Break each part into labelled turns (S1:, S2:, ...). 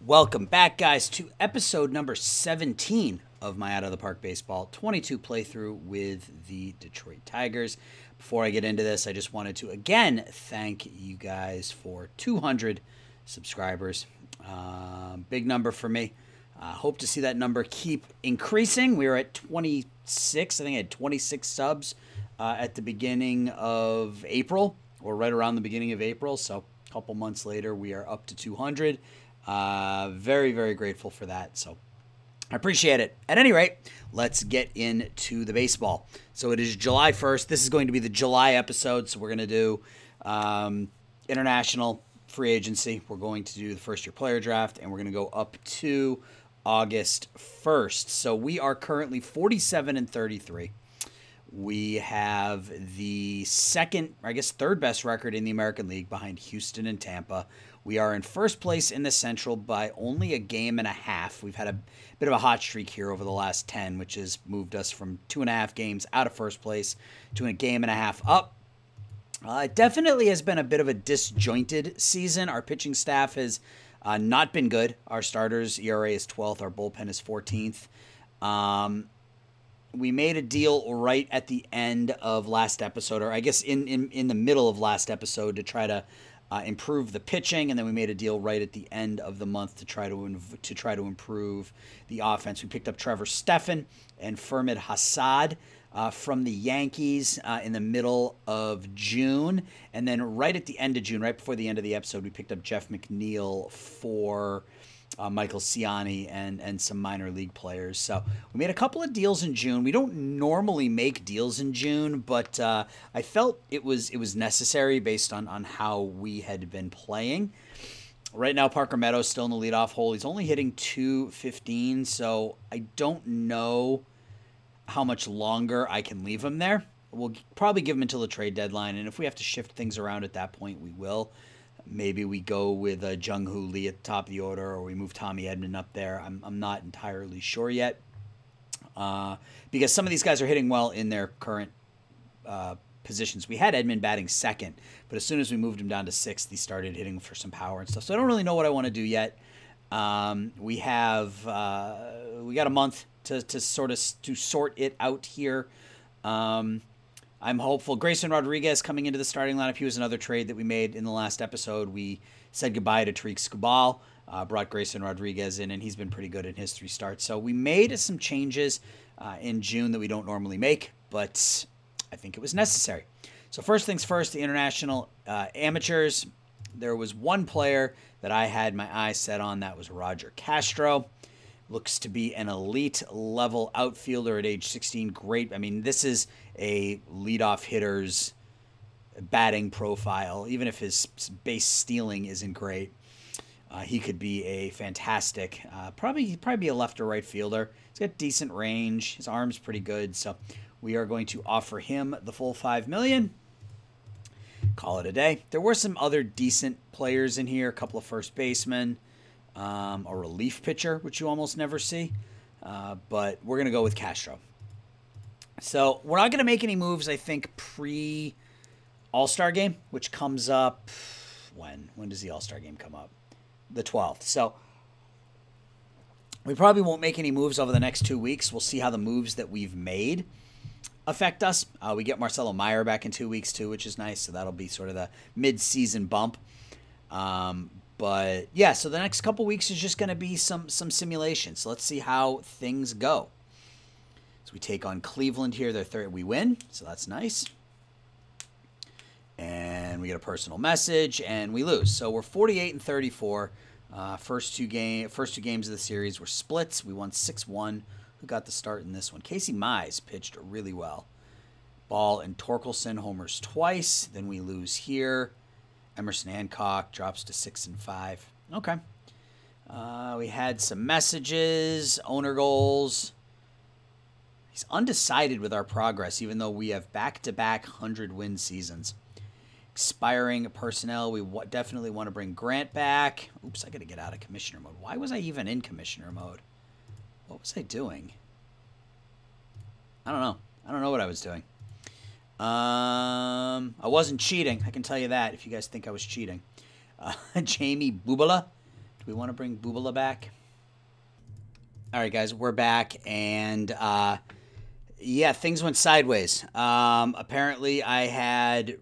S1: Welcome back, guys, to episode number 17 of my Out of the Park Baseball 22 playthrough with the Detroit Tigers. Before I get into this, I just wanted to again thank you guys for 200 subscribers. Big number for me. Hope to see that number keep increasing. We were at 26. I think I had 26 subs at the beginning of April, or right around the beginning of April. So a couple months later, we are up to 200. Very, very grateful for that. So I appreciate it. At any rate, let's get into the baseball. So it is July 1st. This is going to be the July episode. So we're going to do international free agency. We're going to do the first-year player draft, and we're going to go up to August 1st. So we are currently 47-33. We have the second, or I guess third best record in the American League behind Houston and Tampa. We are in first place in the Central by only a game and a half. We've had a bit of a hot streak here over the last 10, which has moved us from 2.5 games out of first place to a game and a half up. It definitely has been a bit of a disjointed season. Our pitching staff has not been good. Our starters' ERA is 12th. Our bullpen is 14th. We made a deal right at the end of last episode, or I guess in the middle of last episode, to try to improve the pitching, and then we made a deal right at the end of the month to try to improve the offense. We picked up Trevor Stefan and Fermid Hassad from the Yankees in the middle of June, and then right at the end of June, right before the end of the episode, we picked up Jeff Mcneal for Michael Ciani and some minor league players. So we made a couple of deals in June. We don't normally make deals in June, but I felt it was necessary based on how we had been playing. Right now, Parker Meadows still in the leadoff hole. He's only hitting .215, so I don't know how much longer I can leave him there. We'll probably give him until the trade deadline, and if we have to shift things around at that point, we will. Maybe we go with Jung-Hoo Lee at the top of the order, or we move Tommy Edman up there. I'm not entirely sure yet, because some of these guys are hitting well in their current positions. We had Edman batting second, but as soon as we moved him down to sixth, he started hitting for some power and stuff. So I don't really know what I want to do yet. We got a month to sort it out here. I'm hopeful. Grayson Rodriguez coming into the starting lineup. He was another trade that we made in the last episode. We said goodbye to Tariq Skubal, brought Grayson Rodriguez in, and he's been pretty good in his 3 starts. So we made some changes in June that we don't normally make, but I think it was necessary. So first things first, the international amateurs. There was one player that I had my eyes set on. That was Roger Castro. Looks to be an elite level outfielder at age 16. Great. I mean, this is a leadoff hitter's batting profile. Even if his base stealing isn't great, he could be a fantastic, probably be a left or right fielder. He's got decent range. His arm's pretty good. So we are going to offer him the full $5 million. Call it a day. There were some other decent players in here. A couple of first basemen. A relief pitcher, which you almost never see. But we're going to go with Castro. So we're not going to make any moves, I think, pre-All-Star game, which comes up when? When does the All-Star game come up? The 12th. So we probably won't make any moves over the next 2 weeks. We'll see how the moves that we've made affect us. We get Marcelo Meyer back in 2 weeks, too, which is nice. So that'll be sort of the mid-season bump. But yeah, so the next couple weeks is just going to be some simulations. So let's see how things go. So we take on Cleveland here. They're third. We win, so that's nice. And we get a personal message, and we lose. So we're 48-34. First two games of the series were splits. We won 6-1. Who got the start in this one? Casey Mize pitched really well. Ball and Torkelson homers twice. Then we lose here. Emerson Hancock drops to 6-5. Okay. We had some messages, owner goals. He's undecided with our progress, even though we have back-to-back 100-win seasons. Expiring personnel, we definitely want to bring Grant back. Oops, I got to get out of commissioner mode. Why was I even in commissioner mode? What was I doing? I don't know. I don't know what I was doing. I wasn't cheating. I can tell you that if you guys think I was cheating. Jamie Bubala, we want to bring Bubala back? All right, guys, we're back, and yeah, things went sideways. Apparently, I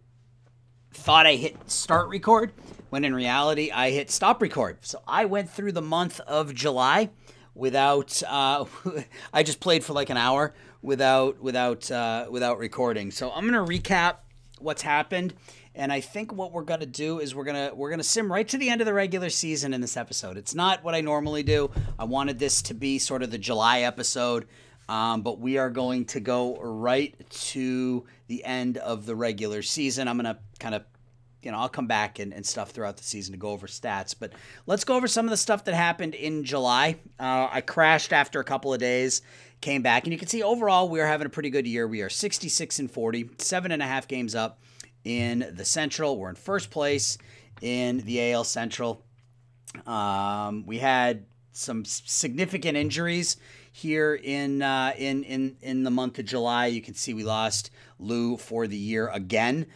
S1: thought I hit start record, when in reality, I hit stop record. So I went through the month of July without. I just played for like an hour without recording. So I'm gonna recap what's happened. And I think what we're gonna do is we're gonna sim right to the end of the regular season in this episode. It's not what I normally do. I wanted this to be sort of the July episode, but we are going to go right to the end of the regular season. I'm gonna kind of, I'll come back and stuff throughout the season to go over stats. But let's go over some of the stuff that happened in July. I crashed after a couple of days, came back, and you can see overall we are having a pretty good year. We are 66-40, 7.5 games up in the Central. We're in first place in the AL Central. We had some significant injuries here in the month of July. You can see we lost Lou for the year again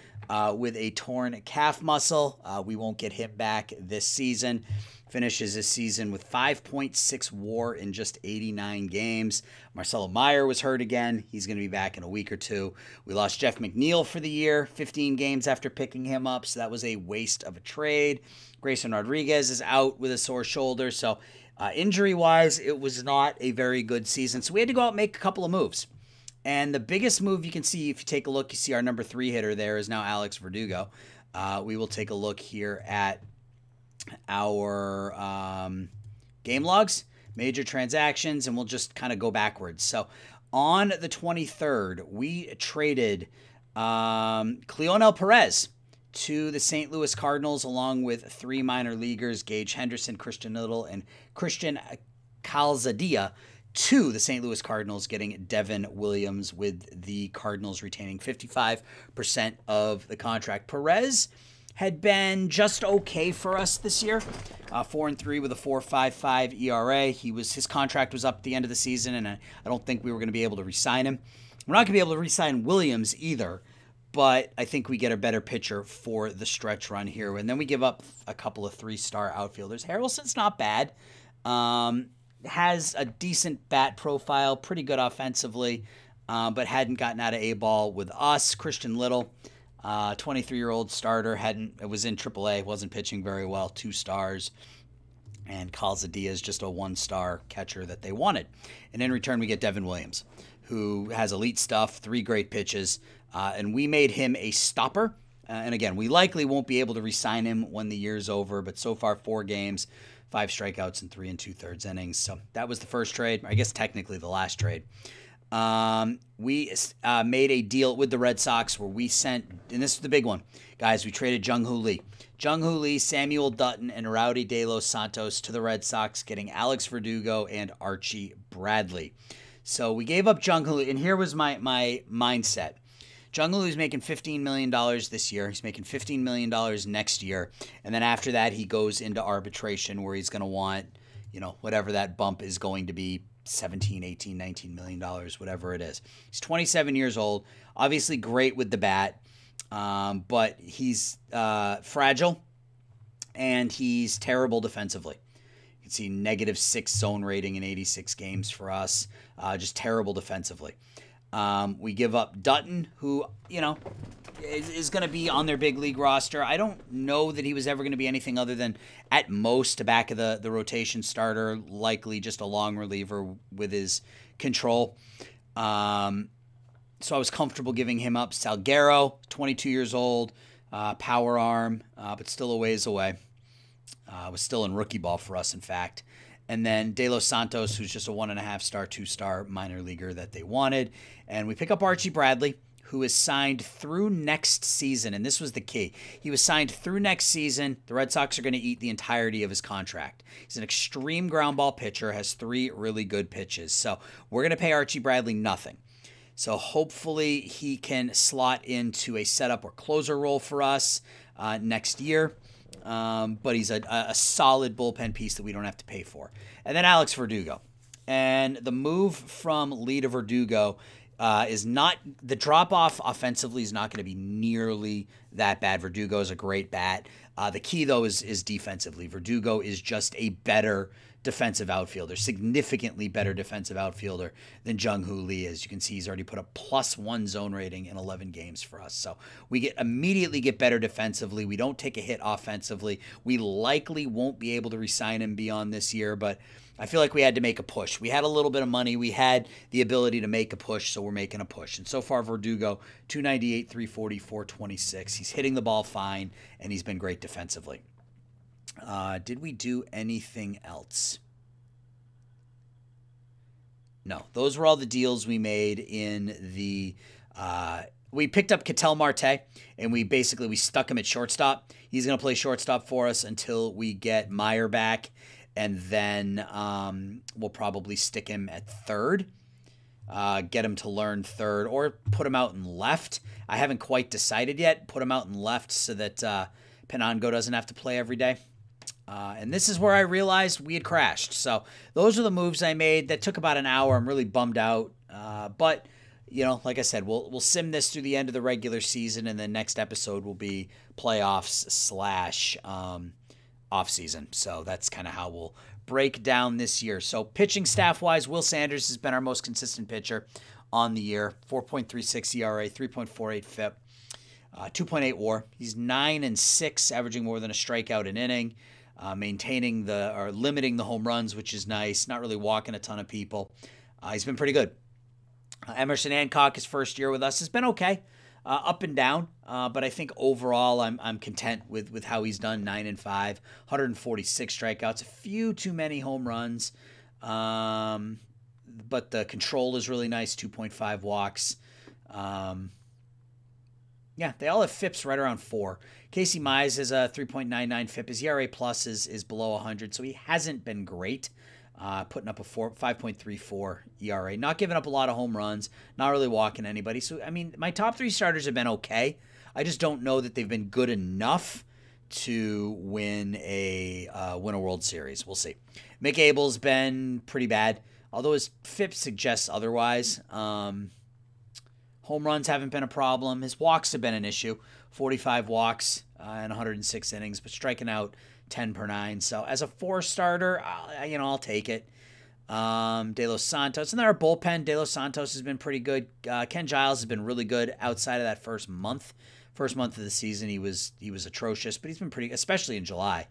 S1: with a torn calf muscle. We won't get him back this season. Finishes this season with 5.6 WAR in just 89 games. Marcelo Meyer was hurt again. He's going to be back in a week or two. We lost Jeff McNeal for the year, 15 games after picking him up, so that was a waste of a trade. Grayson Rodriguez is out with a sore shoulder, so injury-wise, it was not a very good season. So we had to go out and make a couple of moves. And the biggest move you can see, if you take a look, you see our number 3 hitter there is now Alex Verdugo. We will take a look here at our game logs, major transactions, and we'll just kind of go backwards. So on the 23rd, we traded Cleonel Perez to the St. Louis Cardinals, along with 3 minor leaguers, Gage Henderson, Christian Little, and Christian Calzadilla, to the St. Louis Cardinals, getting Devin Williams, with the Cardinals retaining 55% of the contract. Perez had been just okay for us this year, 4-3 with a 4.55 ERA. His contract was up at the end of the season, and I don't think we were going to be able to re-sign him. We're not going to be able to re-sign Williams either, but I think we get a better pitcher for the stretch run here. And then we give up a couple of 3-star outfielders. Harrelson's not bad. Has a decent bat profile, pretty good offensively, but hadn't gotten out of A-ball with us. Christian Little, 23-year-old starter, was in AAA, wasn't pitching very well, 2 stars. And Calzadilla is just a 1-star catcher that they wanted. And in return, we get Devin Williams, who has elite stuff, 3 great pitches, and we made him a stopper. And again, we likely won't be able to re-sign him when the year's over, but so far 4 games, 5 strikeouts and 3 2/3 innings. So that was the first trade. I guess technically the last trade. We made a deal with the Red Sox where we sent, and this is the big one, guys, we traded Jung-Hoo Lee, Samuel Dutton, and Rowdy De Los Santos to the Red Sox, getting Alex Verdugo and Archie Bradley. So we gave up Jung-Hoo Lee, and here was my mindset. Jung-Hoo Lee's making $15 million this year. He's making $15 million next year. And then after that, he goes into arbitration where he's going to want, whatever that bump is going to be, $17, $18, $19 million, whatever it is. He's 27 years old, obviously great with the bat, but he's fragile, and he's terrible defensively. You can see -6 zone rating in 86 games for us, just terrible defensively. We give up Dutton, who, is going to be on their big league roster. I don't know that he was ever going to be anything other than, at most, a back of the rotation starter, likely just a long reliever with his control. So I was comfortable giving him up. Salguero, 22 years old, power arm, but still a ways away. Was still in rookie ball for us, in fact. And then De Los Santos, who's just a 1.5-star, 2-star minor leaguer that they wanted. And we pick up Archie Bradley, who is signed through next season. And this was the key. He was signed through next season. The Red Sox are going to eat the entirety of his contract. He's an extreme ground ball pitcher, has 3 really good pitches. So we're going to pay Archie Bradley nothing. So hopefully he can slot into a setup or closer role for us next year. But he's a solid bullpen piece that we don't have to pay for. And then Alex Verdugo. And the move from Lee to Verdugo is not the drop off offensively is not going to be nearly that bad. Verdugo is a great bat. The key though is defensively. Verdugo is just a better defensive outfielder, significantly better defensive outfielder than Jung-Hoo Lee is. You can see he's already put a +1 zone rating in 11 games for us. So we immediately get better defensively. We don't take a hit offensively. We likely won't be able to re-sign him beyond this year, but I feel like we had to make a push. We had a little bit of money. We had the ability to make a push, so we're making a push. And so far, Verdugo, 298, 340, 426. He's hitting the ball fine, and he's been great defensively. Did we do anything else? No. Those were all the deals we made in the we picked up Ketel Marte, and we stuck him at shortstop. He's going to play shortstop for us until we get Meyer back, and then we'll probably stick him at third, get him to learn third, or put him out in left. I haven't quite decided yet. Put him out in left so that Penango doesn't have to play every day. And this is where I realized we had crashed. So those are the moves I made. That took about an hour. I'm really bummed out. But, you know, like I said, we'll sim this through the end of the regular season, and the next episode will be playoffs / off-season. So that's kind of how we'll break down this year. So pitching staff-wise, Will Sanders has been our most consistent pitcher on the year. 4.36 ERA, 3.48 FIP, 2.8 WAR. He's 9-6, averaging more than a strikeout an inning. Maintaining limiting the home runs, which is nice. Not really walking a ton of people. He's been pretty good. Emerson Hancock, his first year with us, has been okay, up and down. But I think overall, I'm content with how he's done. 9-5, 146 strikeouts, a few too many home runs. But the control is really nice. 2.5 walks. Yeah, they all have FIPs right around 4. Casey Mize has a 3.99 FIP. His ERA plus is below 100, so he hasn't been great. Putting up a 5.34 ERA. Not giving up a lot of home runs. Not really walking anybody. So, I mean, my top 3 starters have been okay. I just don't know that they've been good enough to win a World Series. We'll see. Mick Abel's been pretty bad, although his FIP suggests otherwise. Home runs haven't been a problem. His walks have been an issue. 45 walks in 106 innings, but striking out 10 per 9. So as a 4 starter, I'll take it. De Los Santos. And then our bullpen, De Los Santos has been pretty good. Ken Giles has been really good outside of that first month. First month of the season, he was atrocious, but he's been pretty, especially in July.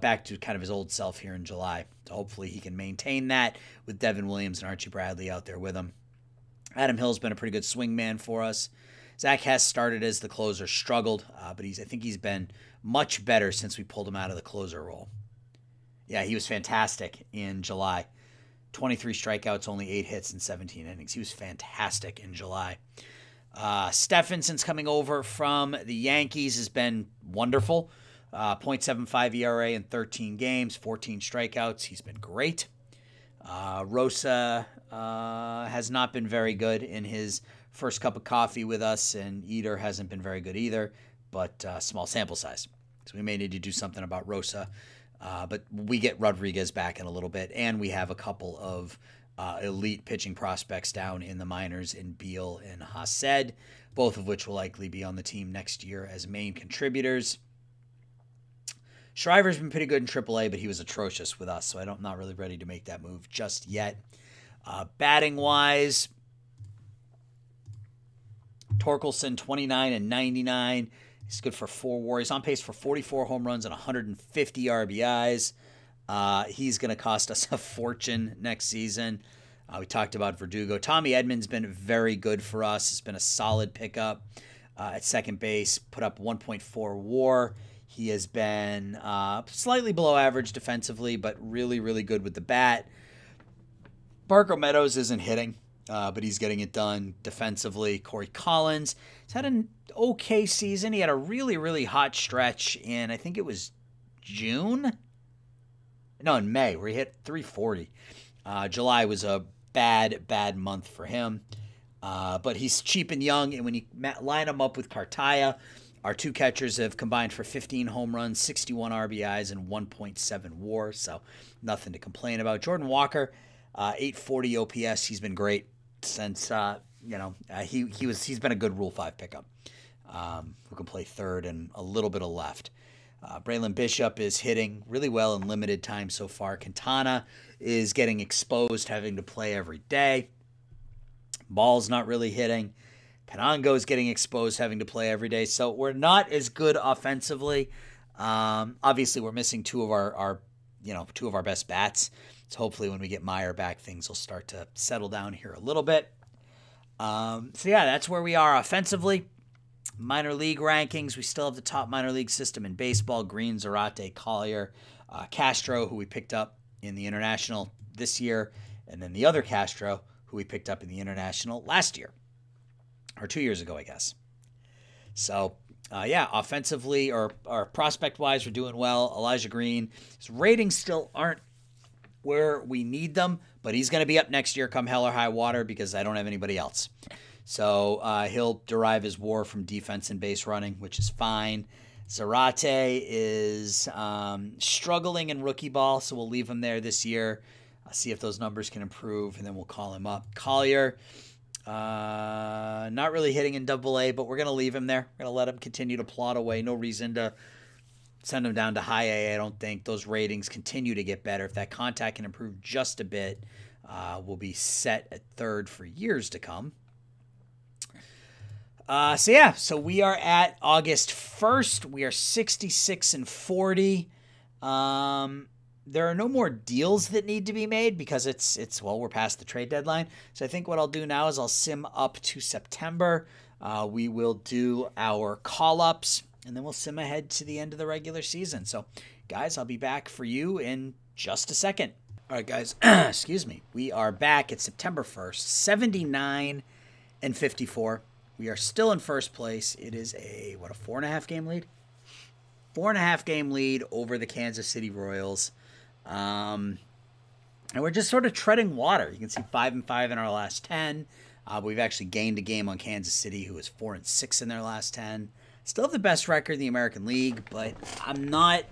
S1: Back to kind of his old self here in July. So hopefully he can maintain that with Devin Williams and Archie Bradley out there with him. Adam Hill's been a pretty good swing man for us. Zach Hess started as the closer, struggled, but I think he's been much better since we pulled him out of the closer role. Yeah, he was fantastic in July. 23 strikeouts, only 8 hits in 17 innings. He was fantastic in July. Stefan, since coming over from the Yankees, has been wonderful. 0.75 ERA in 13 games, 14 strikeouts. He's been great. Rosa has not been very good in his first cup of coffee with us, and Eder hasn't been very good either, but small sample size. So we may need to do something about Rosa. But we get Rodriguez back in a little bit, and we have a couple of elite pitching prospects down in the minors in Beal and Hased, both of which will likely be on the team next year as main contributors. Shriver's been pretty good in AAA, but he was atrocious with us, so I'm not really ready to make that move just yet. Batting-wise, Torkelson, 29-99. He's good for 4 WAR. He's on pace for 44 home runs and 150 RBIs. He's going to cost us a fortune next season. We talked about Verdugo. Tommy Edmonds been very good for us. It's been a solid pickup at second base. Put up 1.4 WAR. He has been slightly below average defensively, but really, really good with the bat. Barco Meadows isn't hitting, but he's getting it done defensively. Corey Collins has had an okay season. He had a really, really hot stretch in, I think it was June? No, in May, where he hit 340. July was a bad month for him. But he's cheap and young, and when you line him up with Cartaya, our 2 catchers have combined for 15 home runs, 61 RBIs, and 1.7 WAR, so nothing to complain about. Jordan Walker, 840 OPS. He's been great since he's been a good Rule 5 pickup. Who can play third and a little bit of left. Braylon Bishop is hitting really well in limited time so far. Quintana is getting exposed, having to play every day. Ball's not really hitting. Penango is getting exposed, having to play every day. So we're not as good offensively. Obviously, we're missing two of our best bats. So hopefully when we get Meyer back, things will start to settle down here a little bit. That's where we are offensively. Minor league rankings, we still have the top minor league system in baseball. Green, Serate, Collier, Castro, who we picked up in the International this year, and then the other Castro, who we picked up in the International last year, or 2 years ago, I guess. So, offensively or prospect-wise, we're doing well. Elijah Green, his ratings still aren't where we need them, but he's going to be up next year come hell or high water because I don't have anybody else. So he'll derive his WAR from defense and base running, which is fine. Serate is struggling in rookie ball, so we'll leave him there this year. See if those numbers can improve, and then we'll call him up. Collier, not really hitting in Double-A, but we're going to leave him there. We're going to let him continue to plod away. No reason to send him down to high A, I don't think. Those ratings continue to get better. If that contact can improve just a bit, we'll be set at third for years to come. So we are at August 1st. We are 66-40. There are no more deals that need to be made because we're past the trade deadline. So I think what I'll do now is I'll sim up to September. We will do our call-ups, and then we'll sim ahead to the end of the regular season. So, guys, I'll be back for you in just a second. All right, guys, excuse me. We are back at September 1st, 79-54. We are still in first place. It is a 4.5 game lead? 4.5 game lead over the Kansas City Royals. And we're just sort of treading water. You can see 5-5 in our last 10. We've actually gained a game on Kansas City, who is 4-6 in their last 10. Still have the best record in the American League, but I'm not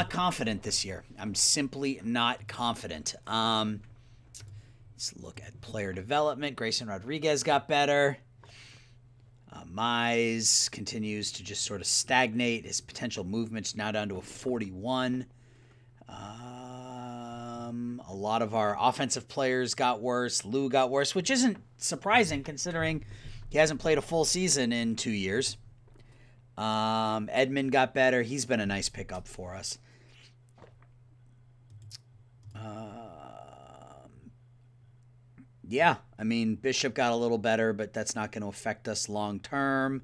S1: confident this year. I'm simply not confident. Let's look at player development. Grayson Rodriguez got better. Mize continues to just sort of stagnate. His potential movement's now down to a 41. A lot of our offensive players got worse. Lou got worse, which isn't surprising considering he hasn't played a full season in 2 years. Edmund got better. He's been a nice pickup for us. Bishop got a little better, but that's not going to affect us long term.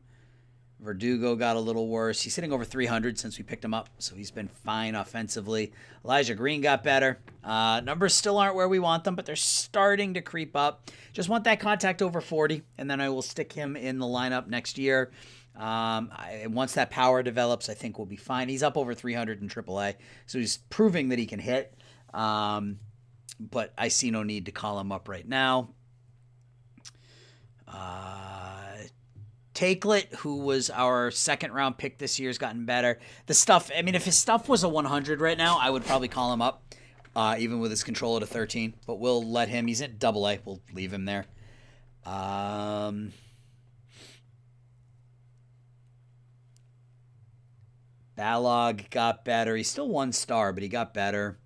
S1: Verdugo got a little worse. He's hitting over 300 since we picked him up, so he's been fine offensively. Elijah Green got better. Numbers still aren't where we want them, but they're starting to creep up. Just want that contact over 40, and then I will stick him in the lineup next year. Once that power develops, I think we'll be fine. He's up over 300 in AAA, so he's proving that he can hit. But I see no need to call him up right now. Takelet, who was our second-round pick this year, has gotten better. If his stuff was a 100 right now, I would probably call him up, even with his control at a 13. But we'll let him. He's at Double-A. We'll leave him there. Balog got better. He's still 1 star, but he got better.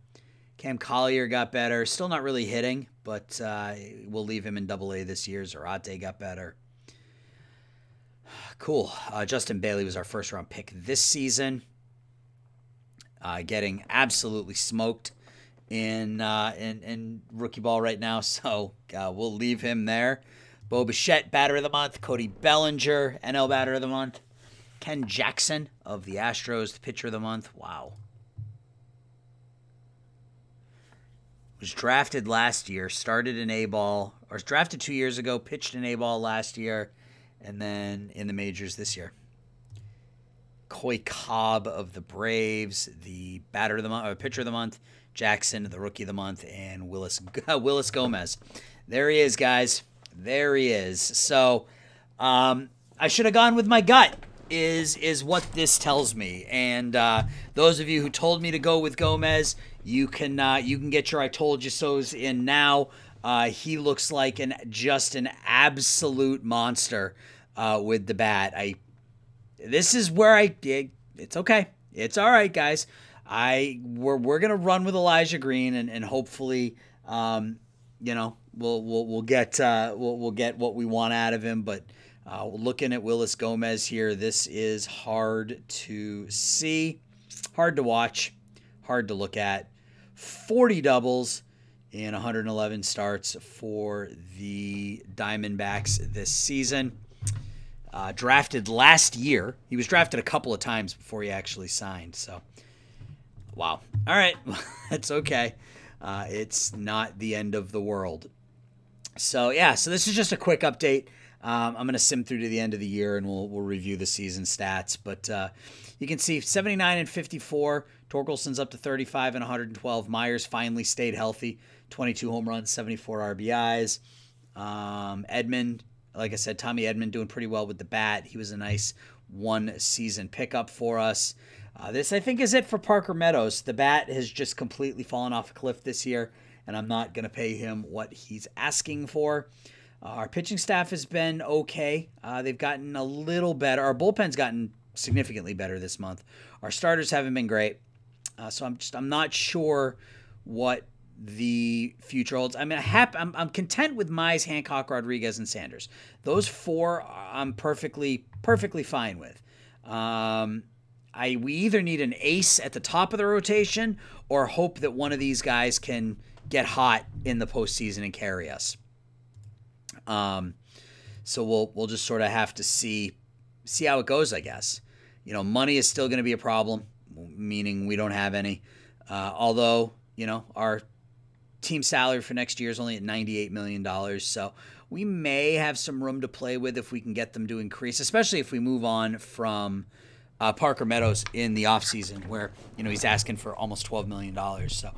S1: Cam Collier got better. Still not really hitting, but we'll leave him in Double-A this year. Serate got better. Cool. Justin Bailey was our first-round pick this season. Getting absolutely smoked in rookie ball right now, so we'll leave him there. Bo Bichette, batter of the month. Cody Bellinger, NL batter of the month. Ken Jackson of the Astros, the pitcher of the month. Wow. Was drafted last year, started in A-ball, or was drafted 2 years ago, pitched in A-ball last year, and then in the majors this year. Coy Cobb of the Braves, the batter of the month, or pitcher of the month. Jackson, the rookie of the month, and Willis Gomez. There he is, guys. There he is. So I should have gone with my gut. Is what this tells me. And those of you who told me to go with Gomez, you can get your I told you so's in now. He looks like just an absolute monster with the bat. This is where it's okay. It's all right, guys. We're gonna run with Elijah Green and hopefully, we'll get what we want out of him. But looking at Willis Gomez here, this is hard to see, hard to watch, hard to look at. 40 doubles in 111 starts for the Diamondbacks this season. Drafted last year. He was drafted a couple of times before he actually signed. So, wow. All right. That's okay. It's not the end of the world. So, yeah. So this is just a quick update. I'm going to sim through to the end of the year, and we'll review the season stats. But you can see 79 and 54. Torkelson's up to 35 and 112. Myers finally stayed healthy. 22 home runs, 74 RBIs. Edman, like I said, Tommy Edman doing pretty well with the bat. He was a nice one-season pickup for us. This, I think, is it for Parker Meadows. The bat has just completely fallen off a cliff this year, and I'm not going to pay him what he's asking for. Our pitching staff has been okay. They've gotten a little better. Our bullpen's gotten significantly better this month. Our starters haven't been great. So I'm not sure what the future holds. I mean, I'm content with Mize, Hancock, Rodriguez, and Sanders. Those four I'm perfectly fine with. We either need an ace at the top of the rotation or hope that one of these guys can get hot in the postseason and carry us. So we'll just sort of have to see how it goes, I guess. Money is still going to be a problem, meaning we don't have any. Although, our team salary for next year is only at $98 million. So we may have some room to play with if we can get them to increase, especially if we move on from Parker Meadows in the offseason where, he's asking for almost $12 million. So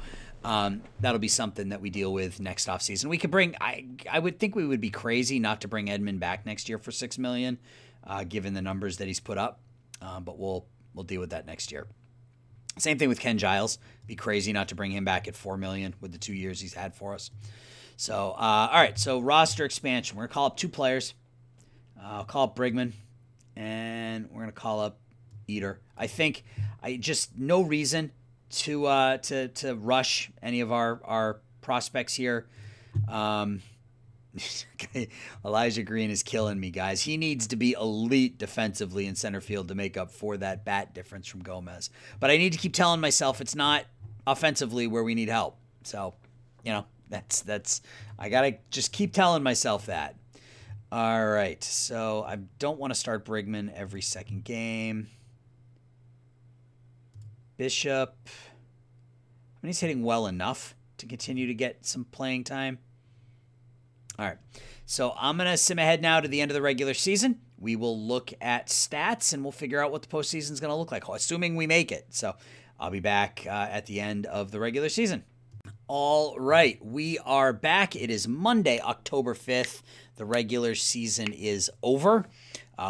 S1: that'll be something that we deal with next offseason. We could bring, I would think we would be crazy not to bring Edman back next year for $6 million, given the numbers that he's put up. But we'll deal with that next year. Same thing with Ken Giles. Be crazy not to bring him back at $4 million with the 2 years he's had for us. So, all right. So roster expansion. We're gonna call up 2 players. I'll call up Brigman, and we're gonna call up Eater. I think no reason to rush any of our prospects here. Elijah Green is killing me, guys. He needs to be elite defensively in center field to make up for that bat difference from Gomez. But I need to keep telling myself it's not offensively where we need help. So, that's I gotta just keep telling myself that. All right, so I don't want to start Brigman every second game. Bishop, he's hitting well enough to continue to get some playing time. All right, so I'm going to sim ahead now to the end of the regular season. We will look at stats, and we'll figure out what the postseason is going to look like, assuming we make it. So I'll be back at the end of the regular season. All right, we are back. It is Monday, October 5th. The regular season is over.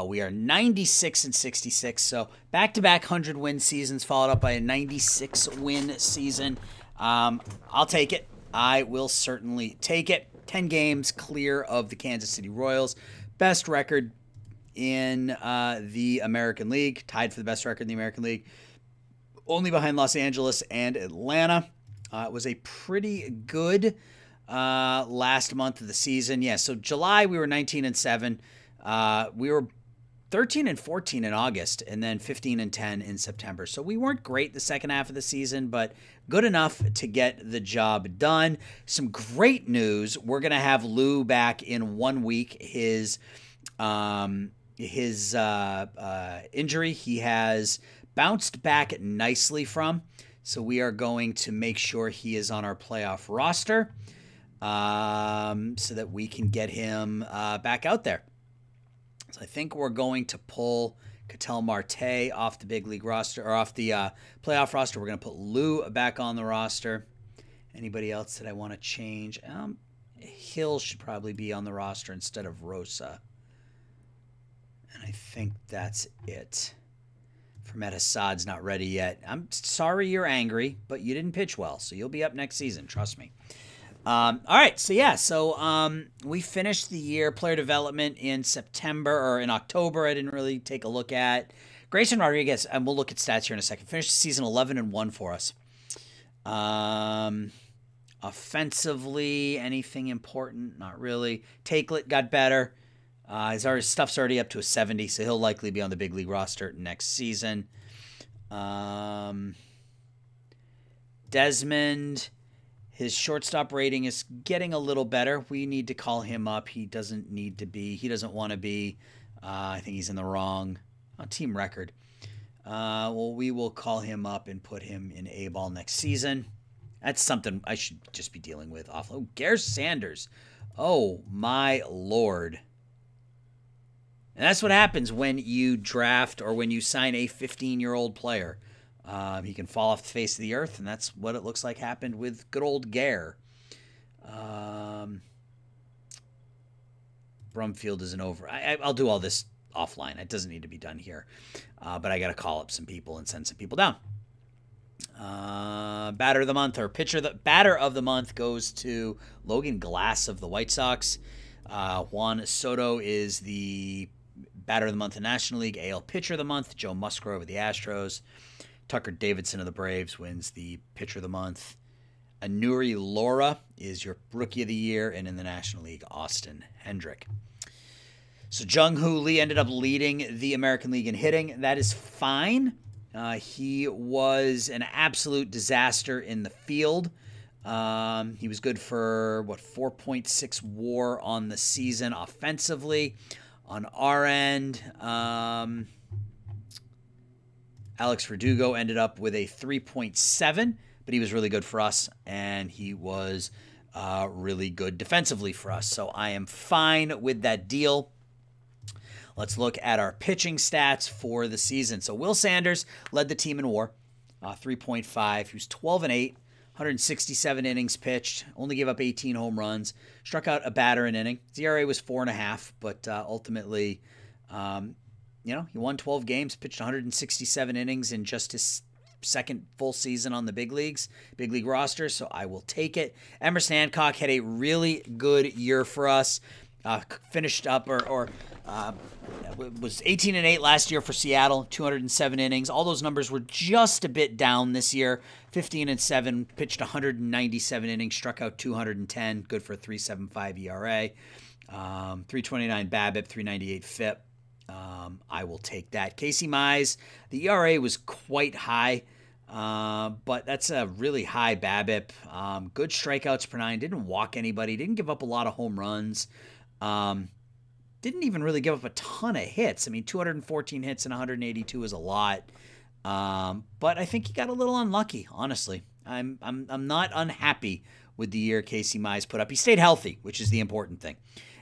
S1: We are 96 and 66, so back-to-back 100-win seasons followed up by a 96-win season. I'll take it. I will certainly take it. 10 games clear of the Kansas City Royals. Best record in the American League. Tied for the best record in the American League. Only behind Los Angeles and Atlanta. It was a pretty good last month of the season. Yeah, so July we were 19 and 7. We were 13 and 14 in August, and then 15 and 10 in September. So we weren't great the second half of the season, but good enough to get the job done. Some great news. We're going to have Lou back in 1 week. His injury he has bounced back nicely from. So we are going to make sure he is on our playoff roster so that we can get him back out there. So I think we're going to pull Ketel Marte off the big league roster, or off the playoff roster. We're going to put Lou back on the roster. Anybody else that I want to change? Hill should probably be on the roster instead of Rosa. And I think that's it. Fermet Hassad's not ready yet. I'm sorry you're angry, but you didn't pitch well, so you'll be up next season. Trust me. All right, so we finished the year player development in September or in October. I didn't really take a look at Grayson Rodriguez, and we'll look at stats here in a second. Finished the season 11-1 for us. Offensively, anything important? Not really. Takelet got better. His stuff's already up to a 70, so he'll likely be on the big league roster next season. Desmond, his shortstop rating is getting a little better. We need to call him up. He doesn't need to be. He doesn't want to be. I think he's in the wrong team record. Well, we will call him up and put him in A-ball next season. That's something I should just be dealing with. Oh, Gare Sanders. Oh, my Lord. And that's what happens when you draft or when you sign a 15-year-old player. He can fall off the face of the earth, and that's what it looks like happened with good old Gare. Brumfield isn't over. I'll do all this offline. It doesn't need to be done here. But I got to call up some people and send some people down. Batter of the month or batter of the month goes to Logan Glass of the White Sox. Juan Soto is the batter of the month in the National League. AL pitcher of the month, Joe Musgrove of the Astros. Tucker Davidson of the Braves wins the pitcher of the month. Anuri Laura is your rookie of the year, and in the National League, Austin Hendrick. So Jung-Hoo Lee ended up leading the American League in hitting. That is fine. He was an absolute disaster in the field. He was good for, 4.6 WAR on the season offensively. On our end, Alex Verdugo ended up with a 3.7, but he was really good for us, and he was really good defensively for us. So I am fine with that deal. Let's look at our pitching stats for the season. So Will Sanders led the team in WAR, 3.5. He was 12-8, 167 innings pitched, only gave up 18 home runs, struck out a batter an inning. His ERA was 4.5, but ultimately, he won 12 games, pitched 167 innings in just his second full season on the big league roster, so I will take it. Emerson Hancock had a really good year for us. Finished up was 18-8 last year for Seattle, 207 innings. All those numbers were just a bit down this year. 15-7, pitched 197 innings, struck out 210, good for a 3.75 ERA, 3.29 BABIP, 3.98 FIP. I will take that. Casey Mize, the ERA was quite high, but that's a really high BABIP. Good strikeouts per 9, didn't walk anybody, didn't give up a lot of home runs. Didn't even really give up a ton of hits. 214 hits and 182 is a lot. But I think he got a little unlucky, honestly. I'm not unhappy with the year Casey Mize put up. He stayed healthy, which is the important thing.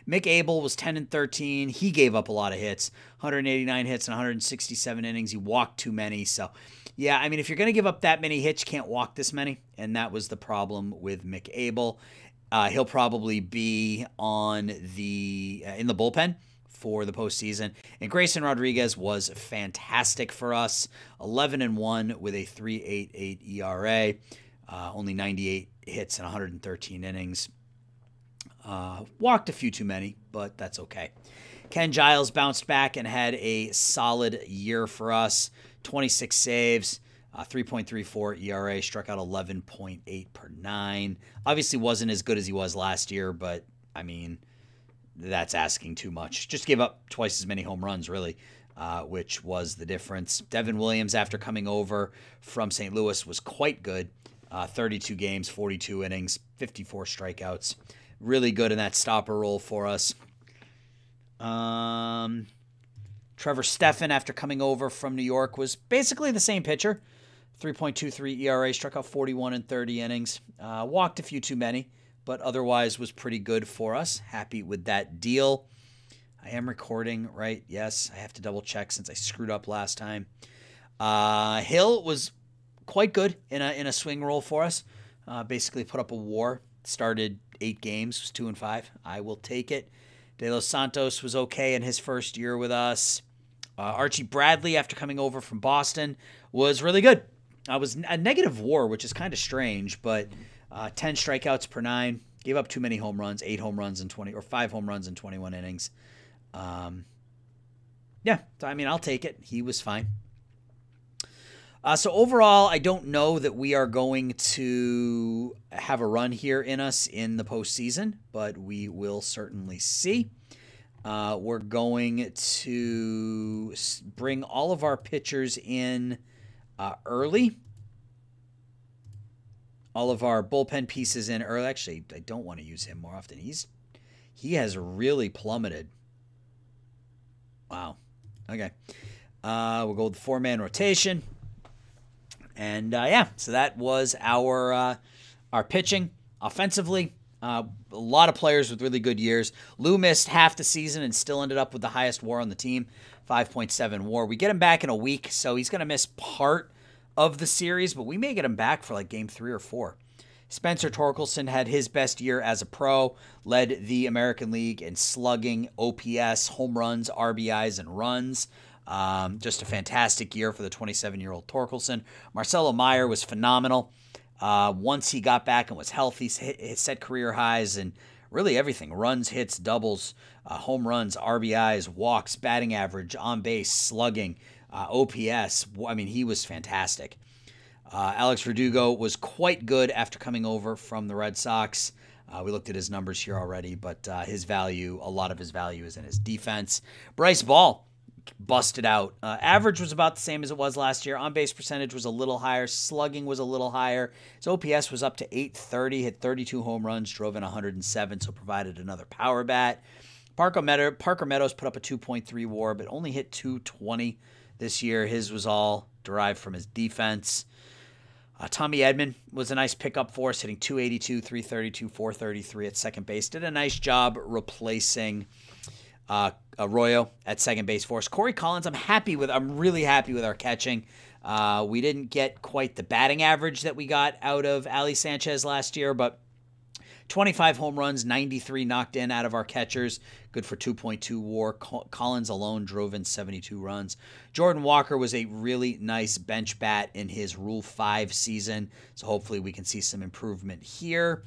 S1: Mick Abel was 10-13. He gave up a lot of hits, 189 hits and 167 innings. He walked too many. So, yeah, if you're going to give up that many hits, you can't walk this many. And that was the problem with Mick Abel. He'll probably be in the bullpen for the postseason. And Grayson Rodriguez was fantastic for us, 11-1 with a 3.88 ERA, only 98 hits and 113 innings. Walked a few too many, but that's okay. Ken Giles bounced back and had a solid year for us, 26 saves. 3.34 ERA, struck out 11.8 per 9. Obviously wasn't as good as he was last year, but, that's asking too much. Just gave up twice as many home runs, really, which was the difference. Devin Williams, after coming over from St. Louis, was quite good. 32 games, 42 innings, 54 strikeouts. Really good in that stopper role for us. Trevor Stefan, after coming over from New York, was basically the same pitcher. 3.23 ERA, struck out 41 in 30 innings. Walked a few too many, but otherwise was pretty good for us. Happy with that deal. I am recording, right? Yes, I have to double check since I screwed up last time. Hill was quite good in a swing role for us. Basically put up a WAR. Started 8 games, was 2-5. I will take it. De Los Santos was okay in his first year with us. Archie Bradley, after coming over from Boston, was really good. Was a negative WAR, which is kind of strange, but 10 strikeouts per 9, Gave up too many home runs, 8 home runs in 20 or 5 home runs in 21 innings. Yeah, so I mean, I'll take it. He was fine. So overall, I don't know that we are going to have a run here in us in the postseason, but we will certainly see. We're going to bring all of our pitchers in early. All of our bullpen pieces in early. Actually, I don't want to use him more often. He has really plummeted. Wow. Okay. We'll go with the 4-man rotation. And yeah, so that was our pitching offensively. A lot of players with really good years. Lou missed half the season and still ended up with the highest WAR on the team, 5.7 WAR. We get him back in a week, so he's going to miss part of the series, but we may get him back for like game 3 or 4. Spencer Torkelson had his best year as a pro, led the American League in slugging, OPS, home runs, RBIs, and runs. Just a fantastic year for the 27-year-old Torkelson. Marcelo Meyer was phenomenal. Once he got back and was healthy, set career highs and really everything. Runs, hits, doubles, home runs, RBIs, walks, batting average, on base, slugging, OPS. I mean, he was fantastic. Alex Verdugo was quite good after coming over from the Red Sox. We looked at his numbers here already, but his value, a lot of his value is in his defense. Bryce Ball busted out. Average was about the same as it was last year. On-base percentage was a little higher. Slugging was a little higher. His OPS was up to 830, hit 32 home runs, drove in 107, so provided another power bat. Parker Meadows put up a 2.3 WAR, but only hit 220 this year. His was all derived from his defense. Tommy Edman was a nice pickup for us, hitting 282, 332, 433 at second base. Did a nice job replacing Arroyo at second base for us. Corey Collins, I'm really happy with our catching. We didn't get quite the batting average that we got out of Ali Sanchez last year, but 25 home runs, 93 knocked in out of our catchers. Good for 2.2 WAR. Collins alone drove in 72 runs. Jordan Walker was a really nice bench bat in his Rule 5 season, so hopefully we can see some improvement here.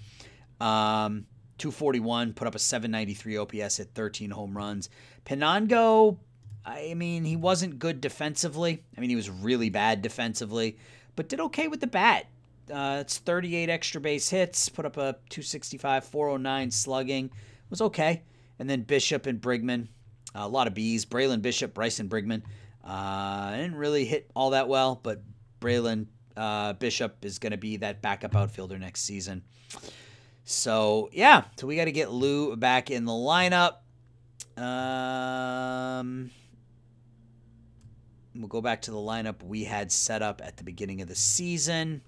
S1: 241, put up a 793 OPS at 13 home runs. Pinango, I mean, he wasn't good defensively. I mean, he was really bad defensively, but did okay with the bat. It's 38 extra base hits, put up a 265, 409 slugging. Was okay. And then Bishop and Brigman, a lot of Bs. Braylon Bishop, Bryson Brigman. Didn't really hit all that well, but Braylon Bishop is going to be that backup outfielder next season. So, yeah. So we got to get Lou back in the lineup. We'll go back to the lineup we had set up at the beginning of the season.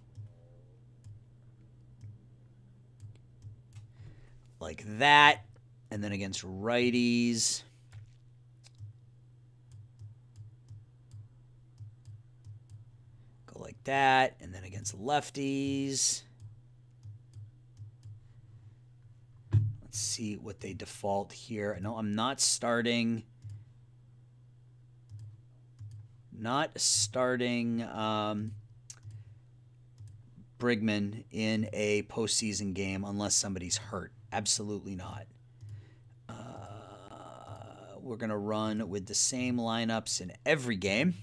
S1: Like that. And then against righties. Go like that. And then against lefties. Let's see what they default here. No, I'm not starting. Brigman in a postseason game unless somebody's hurt. Absolutely not. We're going to run with the same lineups in every game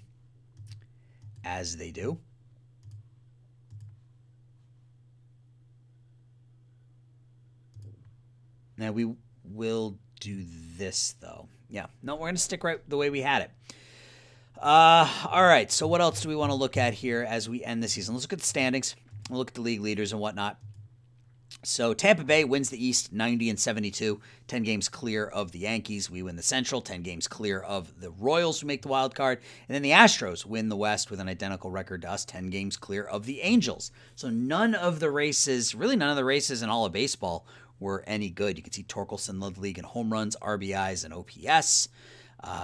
S1: as they do. Now we will do this, though. Yeah, no, we're going to stick right the way we had it. All right, so what else do we want to look at here as we end the season? Let's look at the standings. We'll look at the league leaders and whatnot. So Tampa Bay wins the East 90-72, 10 games clear of the Yankees. We win the Central, 10 games clear of the Royals, who make the wild card. And then the Astros win the West with an identical record to us, 10 games clear of the Angels. So none of the races in all of baseball were any good. You can see Torkelson led the league in home runs, RBIs, and OPS.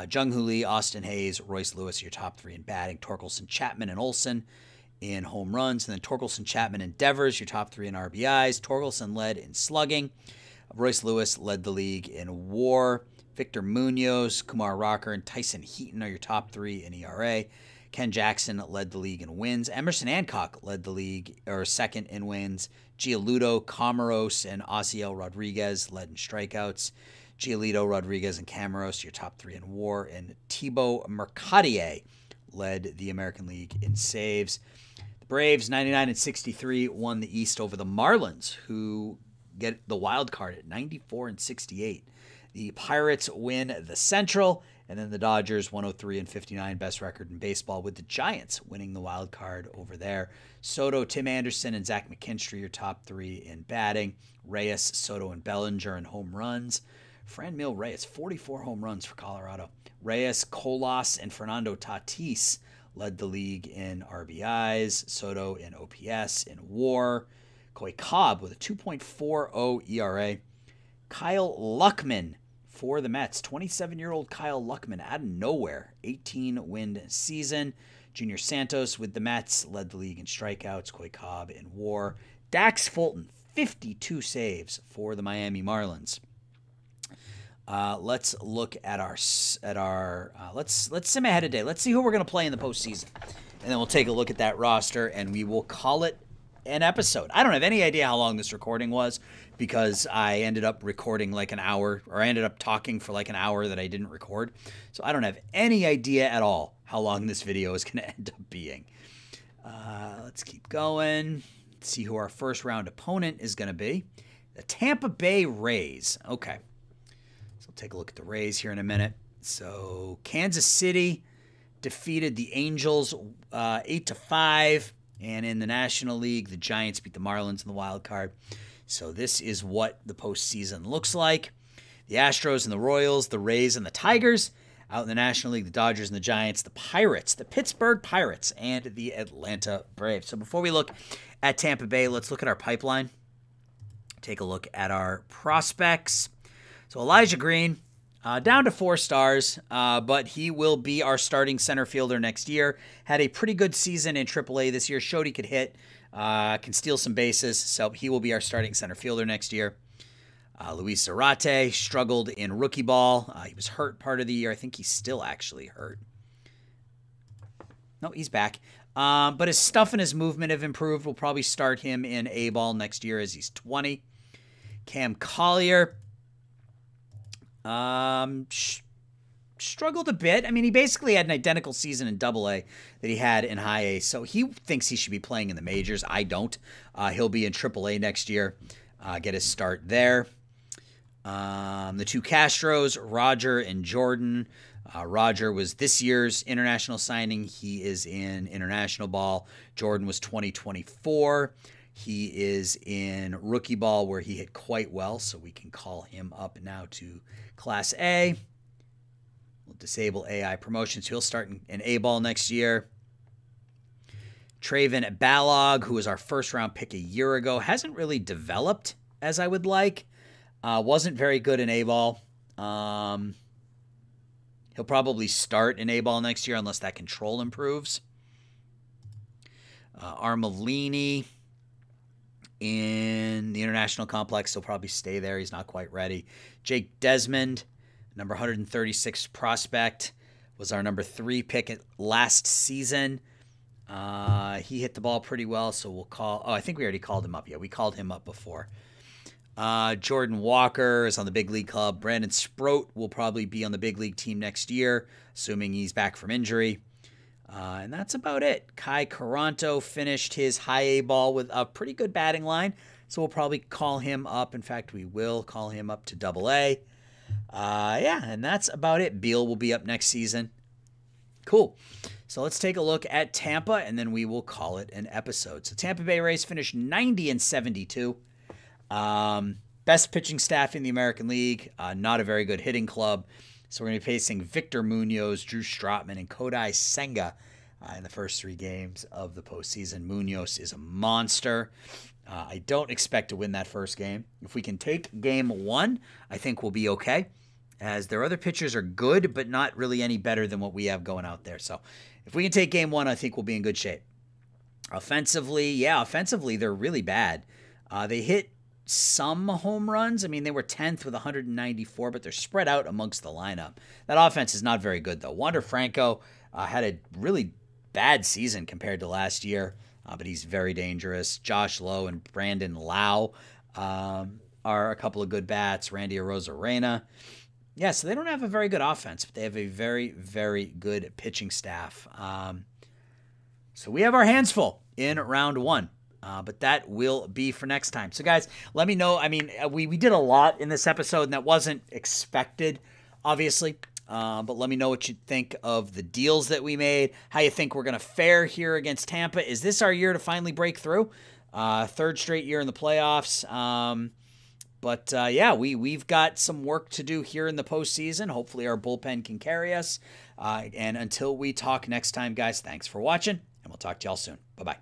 S1: Jung-Hoo Lee, Austin Hayes, Royce Lewis, your top three in batting. Torkelson, Chapman, and Olsen in home runs. And then Torkelson, Chapman, and Devers, your top three in RBIs. Torkelson led in slugging. Royce Lewis led the league in WAR. Victor Munoz, Kumar Rocker, and Tyson Heaton are your top 3 in ERA. Ken Jackson led the league in wins. Emerson Hancock led the league, or second in wins. Giolito, Camaros, and Osiel Rodriguez led in strikeouts. Giolito, Rodriguez, and Camaros, your top 3 in WAR. And Thibaut Mercadier led the American League in saves. The Braves, 99-63, won the East over the Marlins, who get the wild card at 94-68. The Pirates win the Central, and then the Dodgers, 103-59, best record in baseball, with the Giants winning the wild card over there. Soto, Tim Anderson, and Zach McKinstry, your top 3 in batting. Reyes, Soto, and Bellinger in home runs. Franmil Reyes, 44 home runs for Colorado. Reyes, Colas, and Fernando Tatis led the league in RBIs. Soto in OPS, in WAR. Coy Cobb with a 2.40 ERA. Kyle Luckman for the Mets. 27-year-old Kyle Luckman out of nowhere. 18-win season. Junior Santos with the Mets led the league in strikeouts. Coy Cobb in WAR. Dax Fulton, 52 saves for the Miami Marlins. Let's look at our let's sim ahead of day. Let's see who we're going to play in the postseason, and then we'll take a look at that roster and we will call it an episode. I don't have any idea how long this recording was because I ended up recording like an hour, or I ended up talking for like an hour that I didn't record. So I don't have any idea at all how long this video is going to end up being. Let's keep going. Let's see who our first round opponent is going to be. The Tampa Bay Rays. Okay. So take a look at the Rays here in a minute. So Kansas City defeated the Angels 8-5. And in the National League, the Giants beat the Marlins in the wild card. So this is what the postseason looks like. The Astros and the Royals, the Rays and the Tigers. Out in the National League, the Dodgers and the Giants, the Pirates, the Pittsburgh Pirates, and the Atlanta Braves. So before we look at Tampa Bay, let's look at our pipeline. Take a look at our prospects. So Elijah Green, down to 4 stars, but he will be our starting center fielder next year. Had a pretty good season in AAA this year. Showed he could hit, can steal some bases, so he will be our starting center fielder next year. Luis Serate struggled in rookie ball. He was hurt part of the year. I think he's still actually hurt. No, he's back. But his stuff and his movement have improved. We'll probably start him in A-ball next year as he's 20. Cam Collier struggled a bit. I mean, he basically had an identical season in AA that he had in High A, so he thinks he should be playing in the majors. I don't. He'll be in AAA next year. Get his start there. The 2 Castros, Roger and Jordan. Roger was this year's international signing. He is in international ball. Jordan was 2024. He is in rookie ball where he hit quite well, so we can call him up now to Class A. We'll disable AI promotions. He'll start in A-ball next year. Trayvon Balog, who was our first-round pick a year ago, hasn't really developed as I would like. Wasn't very good in A-ball. He'll probably start in A-ball next year unless that control improves. Armelini in the international complex. He'll probably stay there. He's not quite ready. Jake Desmond, number 136 prospect, was our number 3 pick last season. He hit the ball pretty well, so we'll call... Oh, I think we already called him up. Yeah, we called him up before. Jordan Walker is on the big league club. Brandon Sproat will probably be on the big league team next year, assuming he's back from injury. And that's about it. Kai Caranto finished his high A ball with a pretty good batting line, so we'll probably call him up. In fact, we will call him up to Double A. Yeah, and that's about it. Beal will be up next season. Cool. So let's take a look at Tampa, and then we will call it an episode. So Tampa Bay Rays finished 90-72. Best pitching staff in the American League. Not a very good hitting club. So we're going to be facing Victor Munoz, Drew Strotman, and Kodai Senga in the first 3 games of the postseason. Munoz is a monster. I don't expect to win that first game. If we can take game 1, I think we'll be okay, as their other pitchers are good, but not really any better than what we have going out there. So if we can take game 1, I think we'll be in good shape. Offensively, they're really bad. They hit some home runs. I mean, they were 10th with 194, but they're spread out amongst the lineup. That offense is not very good, though. Wander Franco had a really bad season compared to last year, but he's very dangerous. Josh Lowe and Brandon Lau are a couple of good bats. Randy Arozarena. Yeah, so they don't have a very good offense, but they have a very, very good pitching staff. So we have our hands full in round one. But that will be for next time. So, guys, let me know. I mean, we did a lot in this episode, and that wasn't expected, obviously. But let me know what you think of the deals that we made, how you think we're going to fare here against Tampa. Is this our year to finally break through? Third straight year in the playoffs. But yeah, we've got some work to do here in the postseason. Hopefully our bullpen can carry us. And until we talk next time, guys, thanks for watching, and we'll talk to y'all soon. Bye-bye.